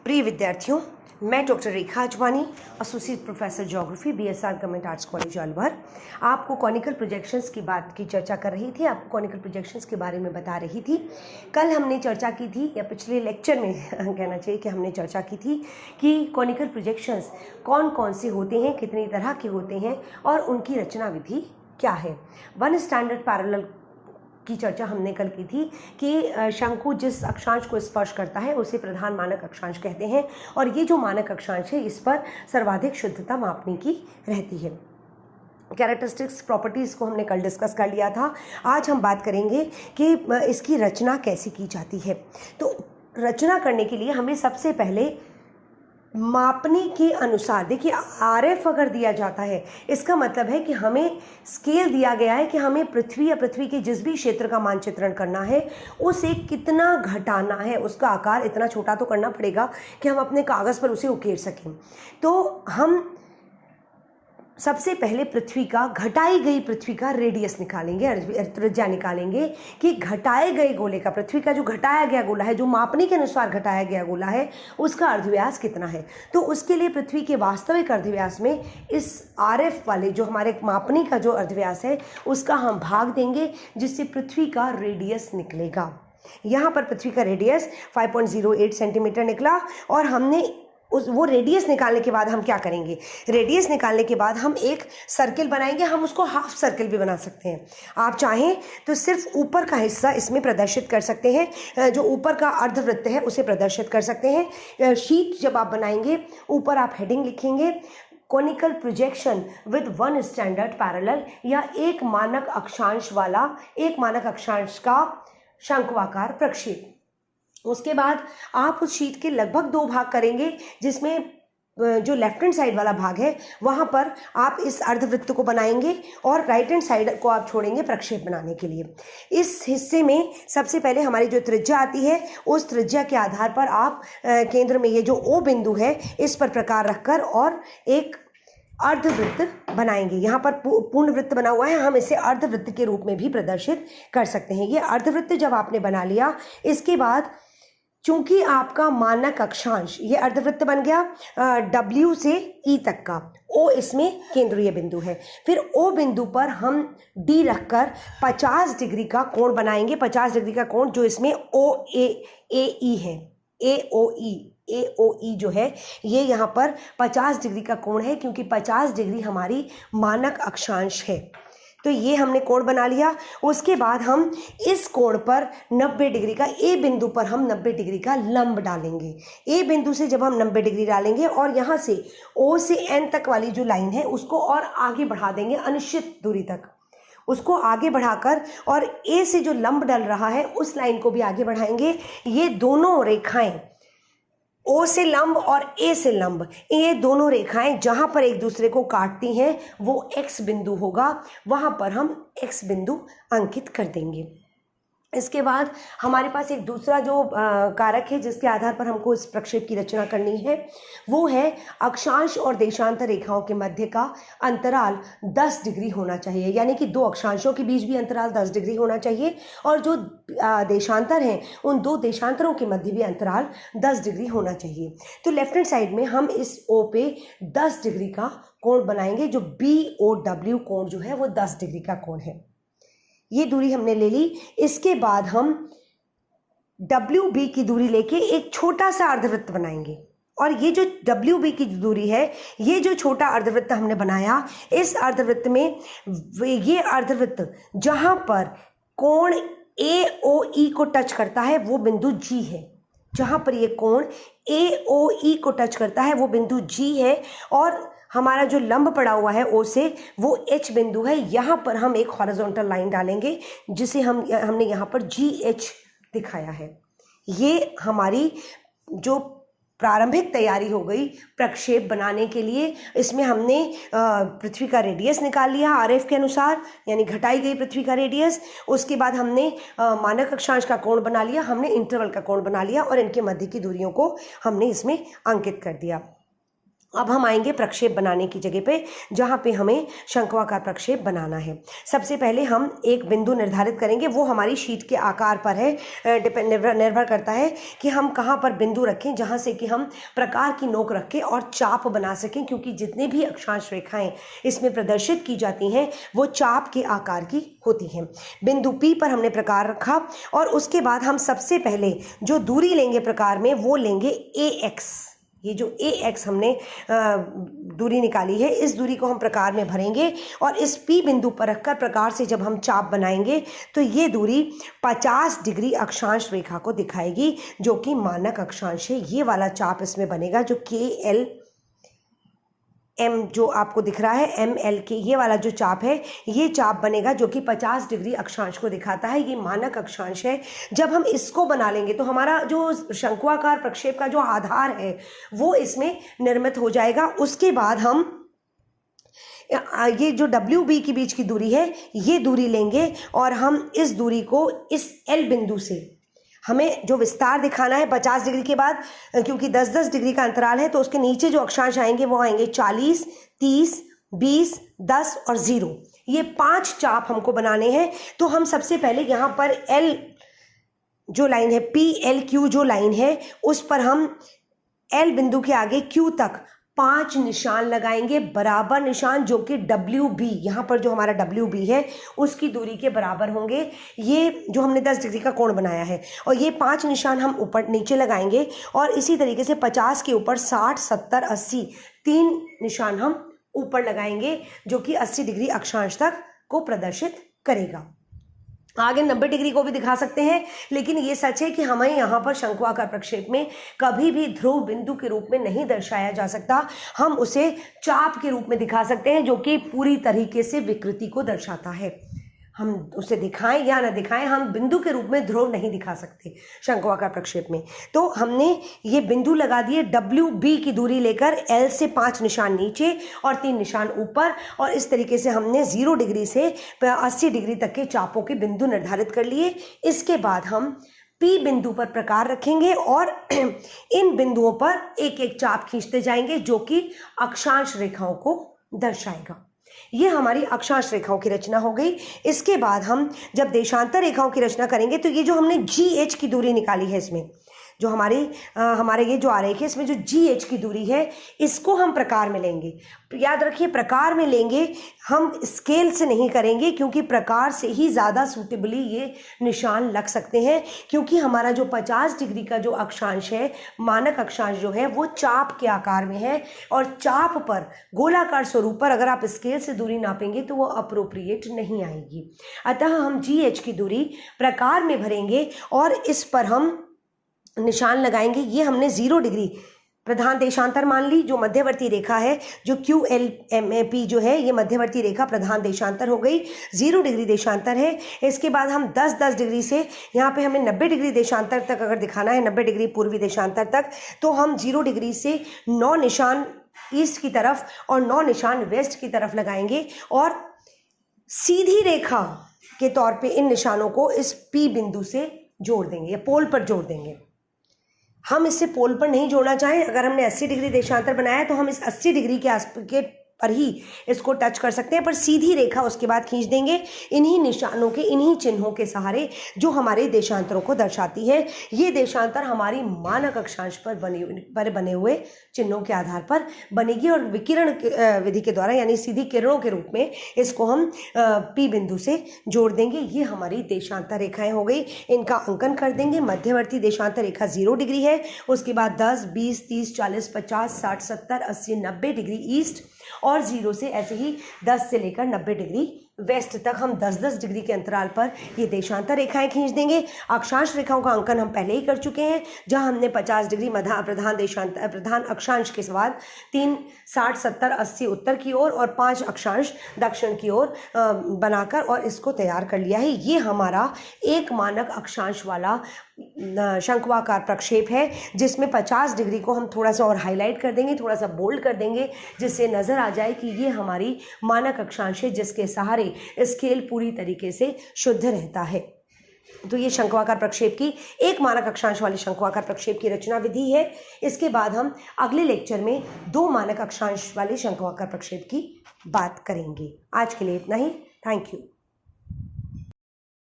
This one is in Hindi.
प्रिय विद्यार्थियों, मैं doctor Rekha Ajwani, associate professor geography, BSR government arts college Alwar, आपको कॉनिकल प्रोजेक्शंस की बात की चर्चा कर रही थी। आपको कॉनिकल प्रोजेक्शंस के बारे में बता रही थी। कल हमने चर्चा की थी, या पिछले लेक्चर में कहना चाहिए कि हमने चर्चा की थी कि कॉनिकल प्रोजेक्शंस कौन कौन से होते हैं, कितनी तरह के होते हैं और उनकी रचना विधि क्या है। वन स्टैंडर्ड पैरेलल की चर्चा हमने कल की थी कि शंकु जिस अक्षांश को स्पर्श करता है उसे प्रधान मानक अक्षांश कहते हैं, और ये जो मानक अक्षांश है इस पर सर्वाधिक शुद्धता मापने की रहती है। कैरेक्टरिस्टिक्स प्रॉपर्टीज़ को हमने कल डिस्कस कर लिया था। आज हम बात करेंगे कि इसकी रचना कैसे की जाती है। तो रचना करने के लिए हमें सबसे पहले मापने के अनुसार, देखिए आरएफ अगर दिया जाता है इसका मतलब है कि हमें स्केल दिया गया है कि हमें पृथ्वी या पृथ्वी के जिस भी क्षेत्र का मानचित्रण करना है उसे कितना घटाना है, उसका आकार इतना छोटा तो करना पड़ेगा कि हम अपने कागज़ पर उसे उकेर सकें। तो हम सबसे पहले पृथ्वी का, घटाई गई पृथ्वी का रेडियस निकालेंगे, त्रिज्या निकालेंगे कि घटाए गए गोले का, पृथ्वी का जो घटाया गया गोला है, जो मापने के अनुसार घटाया गया गोला है, उसका अर्धव्यास कितना है। तो उसके लिए पृथ्वी के वास्तविक अर्धव्यास में इस आरएफ वाले जो हमारे मापने का जो अर्धव्यास है उसका हम भाग देंगे, जिससे पृथ्वी का रेडियस निकलेगा। यहाँ पर पृथ्वी का रेडियस 5.08 सेंटीमीटर निकला, और हमने वो रेडियस निकालने के बाद हम क्या करेंगे, रेडियस निकालने के बाद हम एक सर्किल बनाएंगे। हम उसको हाफ सर्किल भी बना सकते हैं। आप चाहें तो सिर्फ ऊपर का हिस्सा इसमें प्रदर्शित कर सकते हैं, जो ऊपर का अर्धवृत्त है उसे प्रदर्शित कर सकते हैं। शीट जब आप बनाएंगे, ऊपर आप हेडिंग लिखेंगे conical projection with one standard parallel, या एक मानक अक्षांश वाला, एक मानक अक्षांश का शंक्वाकार प्रक्षेप। उसके बाद आप उस शीट के लगभग 2 भाग करेंगे, जिसमें जो लेफ्ट हैंड साइड वाला भाग है वहाँ पर आप इस अर्धवृत्त को बनाएंगे और राइट हैंड साइड को आप छोड़ेंगे प्रक्षेप बनाने के लिए। इस हिस्से में सबसे पहले हमारी जो त्रिज्या आती है, उस त्रिज्या के आधार पर आप केंद्र में ये जो O बिंदु है इस पर प्रकार रखकर और एक अर्धवृत्त बनाएंगे। यहाँ पर पूर्ण वृत्त बना हुआ है, हम इसे अर्धवृत्त के रूप में भी प्रदर्शित कर सकते हैं। ये अर्धवृत्त जब आपने बना लिया, इसके बाद चूंकि आपका मानक अक्षांश ये अर्धवृत्त बन गया W से E तक का, O इसमें केंद्रीय बिंदु है। फिर O बिंदु पर हम D रखकर 50 डिग्री का कोण बनाएंगे। 50 डिग्री का कोण जो इसमें AE है, AOE जो है ये यहाँ पर 50 डिग्री का कोण है, क्योंकि 50 डिग्री हमारी मानक अक्षांश है। तो ये हमने कोण बना लिया। उसके बाद हम इस कोण पर 90 डिग्री का, ए बिंदु पर हम 90 डिग्री का लंब डालेंगे। ए बिंदु से जब हम 90 डिग्री डालेंगे और यहाँ से O से N तक वाली जो लाइन है उसको और आगे बढ़ा देंगे अनिश्चित दूरी तक, उसको आगे बढ़ाकर, और ए से जो लंब डल रहा है उस लाइन को भी आगे बढ़ाएंगे। ये दोनों रेखाएं, O से लंब और A से लंब, ये दोनों रेखाएं जहां पर एक दूसरे को काटती हैं वो X बिंदु होगा, वहां पर हम X बिंदु अंकित कर देंगे। इसके बाद हमारे पास एक दूसरा जो कारक है जिसके आधार पर हमको इस प्रक्षेप की रचना करनी है, वो है अक्षांश और देशांतर रेखाओं के मध्य का अंतराल 10 डिग्री होना चाहिए। यानी कि 2 अक्षांशों के बीच भी अंतराल 10 डिग्री होना चाहिए, और जो देशांतर हैं उन 2 देशांतरों के मध्य भी अंतराल 10 डिग्री होना चाहिए। तो लेफ्ट हैंड साइड में हम इस O पे 10 डिग्री का कोण बनाएंगे। जो BOW कोण जो है वो 10 डिग्री का कोण है। ये दूरी हमने ले ली। इसके बाद हम WB की दूरी लेके एक छोटा सा अर्धवृत्त बनाएंगे, और ये जो WB की दूरी है, ये जो छोटा अर्धवृत्त हमने बनाया, इस अर्धवृत्त में ये अर्धवृत्त जहां पर कोण AOE को टच करता है वो बिंदु G है। जहां पर ये कोण AOE को टच करता है वो बिंदु G है, और हमारा जो लंब पड़ा हुआ है O से वो H बिंदु है। यहाँ पर हम एक हॉरिजॉन्टल लाइन डालेंगे जिसे हमने यहाँ पर GH दिखाया है। ये हमारी जो प्रारंभिक तैयारी हो गई प्रक्षेप बनाने के लिए। इसमें हमने पृथ्वी का रेडियस निकाल लिया आरएफ के अनुसार, यानी घटाई गई पृथ्वी का रेडियस। उसके बाद हमने मानक अक्षांश का कोण बना लिया, हमने इंटरवल का कोण बना लिया, और इनके मध्य की दूरियों को हमने इसमें अंकित कर दिया। अब हम आएंगे प्रक्षेप बनाने की जगह पे, जहाँ पे हमें शंक्वाकार प्रक्षेप बनाना है। सबसे पहले हम एक बिंदु निर्धारित करेंगे, वो हमारी शीट के आकार पर है, निर्भर करता है कि हम कहाँ पर बिंदु रखें, जहाँ से कि हम प्रकार की नोक रख के और चाप बना सकें, क्योंकि जितने भी अक्षांश रेखाएं इसमें प्रदर्शित की जाती हैं वो चाप के आकार की होती हैं। बिंदु P पर हमने प्रकार रखा और उसके बाद हम सबसे पहले जो दूरी लेंगे प्रकार में वो लेंगे AX। ये जो AX हमने दूरी निकाली है, इस दूरी को हम प्रकार में भरेंगे और इस P बिंदु पर रखकर प्रकार से जब हम चाप बनाएंगे तो ये दूरी 50 डिग्री अक्षांश रेखा को दिखाएगी, जो कि मानक अक्षांश है। ये वाला चाप इसमें बनेगा जो KLM जो आपको दिख रहा है, MLK, ये वाला जो चाप है, ये चाप बनेगा जो कि 50 डिग्री अक्षांश को दिखाता है। ये मानक अक्षांश है। जब हम इसको बना लेंगे तो हमारा जो शंक्वाकार प्रक्षेप का जो आधार है वो इसमें निर्मित हो जाएगा। उसके बाद हम ये जो WB के बीच की दूरी है, ये दूरी लेंगे और हम इस दूरी को इस L बिंदु से, हमें जो विस्तार दिखाना है 50 डिग्री के बाद, क्योंकि 10-10 डिग्री का अंतराल है, तो उसके नीचे जो अक्षांश आएंगे वो आएंगे 40, 30, 20, 10 और 0। ये 5 चाप हमको बनाने हैं। तो हम सबसे पहले यहाँ पर L जो लाइन है, PLQ जो लाइन है, उस पर हम L बिंदु के आगे Q तक 5 निशान लगाएंगे, बराबर निशान, जो कि WB, यहाँ पर जो हमारा WB है उसकी दूरी के बराबर होंगे। ये जो हमने 10 डिग्री का कोण बनाया है, और ये 5 निशान हम ऊपर नीचे लगाएंगे और इसी तरीके से 50 के ऊपर 60, 70, 80 3 निशान हम ऊपर लगाएंगे, जो कि 80 डिग्री अक्षांश तक को प्रदर्शित करेगा। आगे 90 डिग्री को भी दिखा सकते हैं, लेकिन ये सच है कि हमें यहाँ पर शंक्वाकार प्रक्षेप में कभी भी ध्रुव बिंदु के रूप में नहीं दर्शाया जा सकता। हम उसे चाप के रूप में दिखा सकते हैं, जो कि पूरी तरीके से विकृति को दर्शाता है। हम उसे दिखाएं या ना दिखाएं, हम बिंदु के रूप में ध्रुव नहीं दिखा सकते शंक्वाकार प्रक्षेप में। तो हमने ये बिंदु लगा दिए, WB की दूरी लेकर L से 5 निशान नीचे और 3 निशान ऊपर, और इस तरीके से हमने 0 डिग्री से 80 डिग्री तक के चापों के बिंदु निर्धारित कर लिए। इसके बाद हम P बिंदु पर प्रकार रखेंगे और इन बिंदुओं पर एक एक चाप खींचते जाएंगे, जो कि अक्षांश रेखाओं को दर्शाएगा। ये हमारी अक्षांश रेखाओं की रचना हो गई। इसके बाद हम जब देशांतर रेखाओं की रचना करेंगे तो ये जो हमने GH की दूरी निकाली है, इसमें जो हमारे ये जो आरेख है, इसमें जो GH की दूरी है, इसको हम प्रकार में लेंगे। याद रखिए, प्रकार में लेंगे, हम स्केल से नहीं करेंगे, क्योंकि प्रकार से ही ज़्यादा सूटेबली ये निशान लग सकते हैं। क्योंकि हमारा जो 50 डिग्री का जो अक्षांश है, मानक अक्षांश जो है, वो चाप के आकार में है, और चाप पर गोलाकार स्वरूप पर अगर आप स्केल से दूरी नापेंगे तो वो अप्रोप्रिएट नहीं आएगी। अतः हम GH की दूरी प्रकार में भरेंगे और इस पर हम निशान लगाएंगे। ये हमने 0 डिग्री प्रधान देशांतर मान ली, जो मध्यवर्ती रेखा है, जो QLMAP जो है, ये मध्यवर्ती रेखा प्रधान देशांतर हो गई, 0 डिग्री देशांतर है। इसके बाद हम 10-10 डिग्री से, यहाँ पे हमें 90 डिग्री देशांतर तक अगर दिखाना है, 90 डिग्री पूर्वी देशांतर तक, तो हम 0 डिग्री से 9 निशान ईस्ट की तरफ और 9 निशान वेस्ट की तरफ लगाएंगे, और सीधी रेखा के तौर पे इन निशानों को इस P बिंदु से जोड़ देंगे या पोल पर जोड़ देंगे। हम इसे पोल पर नहीं जोड़ना चाहें, अगर हमने 80 डिग्री देशांतर बनाया है तो हम इस 80 डिग्री के पर ही इसको टच कर सकते हैं, पर सीधी रेखा उसके बाद खींच देंगे इन्हीं निशानों के, इन्हीं चिन्हों के सहारे, जो हमारे देशांतरों को दर्शाती है। ये देशांतर हमारी मानक अक्षांश पर बने हुए चिन्हों के आधार पर बनेगी, और विकिरण विधि के द्वारा, यानी सीधी किरणों के रूप में इसको हम P बिंदु से जोड़ देंगे। ये हमारी देशांतर रेखाएं हो गई। इनका अंकन कर देंगे। मध्यवर्ती देशांतर रेखा 0 डिग्री है, उसके बाद 10, 20, 30, 40, 50, 60, 70, 80, 90 डिग्री ईस्ट, और 0 से ऐसे ही 10 से लेकर 90 डिग्री वेस्ट तक हम 10-10 डिग्री के अंतराल पर ये देशांतर रेखाएं खींच देंगे। अक्षांश रेखाओं का अंकन हम पहले ही कर चुके हैं, जहां हमने 50 डिग्री प्रधान अक्षांश के बाद 3, 60, 70, 80 उत्तर की ओर और 5 अक्षांश दक्षिण की ओर बनाकर और इसको तैयार कर लिया है। ये हमारा एक मानक अक्षांश वाला शंक्वाकार प्रक्षेप है, जिसमें 50 डिग्री को हम थोड़ा सा और हाईलाइट कर देंगे, थोड़ा सा बोल्ड कर देंगे, जिससे नजर आ जाए कि ये हमारी मानक अक्षांश है, जिसके सहारे स्केल पूरी तरीके से शुद्ध रहता है। तो ये शंक्वाकार प्रक्षेप की एक मानक अक्षांश वाले शंक्वाकार प्रक्षेप की रचना विधि है। इसके बाद हम अगले लेक्चर में 2 मानक अक्षांश वाले शंक्वाकार प्रक्षेप की बात करेंगे। आज के लिए इतना ही। Thank you.